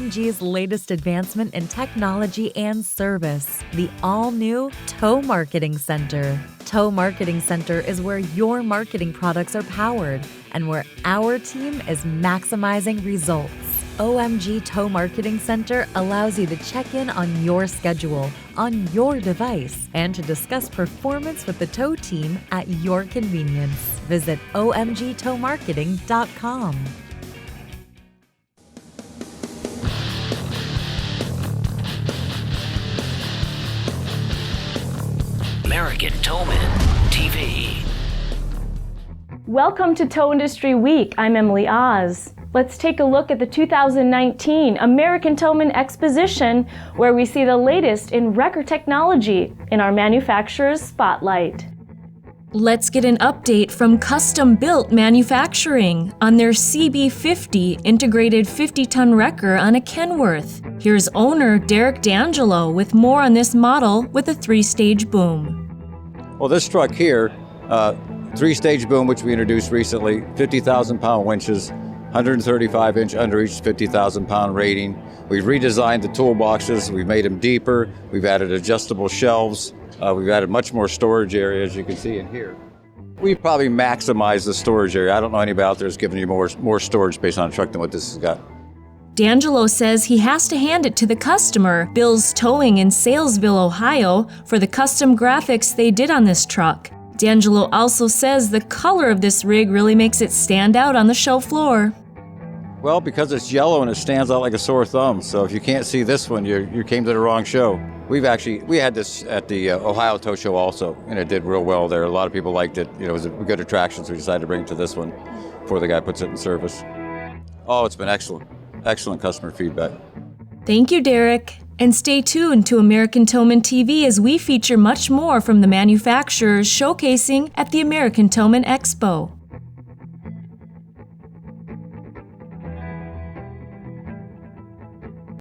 OMG's latest advancement in technology and service, the all-new Tow Marketing Center. Tow Marketing Center is where your marketing products are powered and where our team is maximizing results. OMG Tow Marketing Center allows you to check in on your schedule, on your device, and to discuss performance with the tow team at your convenience. Visit omgtowmarketing.com. American Towman TV. Welcome to Tow Industry Week. I'm Emily Oz. Let's take a look at the 2019 American Towman Exposition, where we see the latest in record technology in our manufacturer's spotlight. Let's get an update from Custom Built Manufacturing on their CB50 integrated 50-ton wrecker on a Kenworth. Here's owner Derek D'Angelo with more on this model with a 3-stage boom. Well, this truck here, 3-stage boom, which we introduced recently, 50,000-pound winches, 135-inch under each 50,000-pound rating. We've redesigned the toolboxes. We've made them deeper. We've added adjustable shelves. We've added much more storage area, as you can see in here. We've probably maximized the storage area. I don't know anybody out there that's giving you more storage space on a truck than what this has got. D'Angelo says he has to hand it to the customer, Bill's Towing in Salesville, Ohio, for the custom graphics they did on this truck. D'Angelo also says the color of this rig really makes it stand out on the show floor. Well, because it's yellow and it stands out like a sore thumb. So if you can't see this one, you came to the wrong show. We had this at the Ohio Tow Show also, and it did real well there. A lot of people liked it. It was a good attraction, so we decided to bring it to this one before the guy puts it in service. Oh, it's been excellent. Excellent customer feedback. Thank you, Derek. And stay tuned to American Towman TV as we feature much more from the manufacturers showcasing at the American Towman Expo.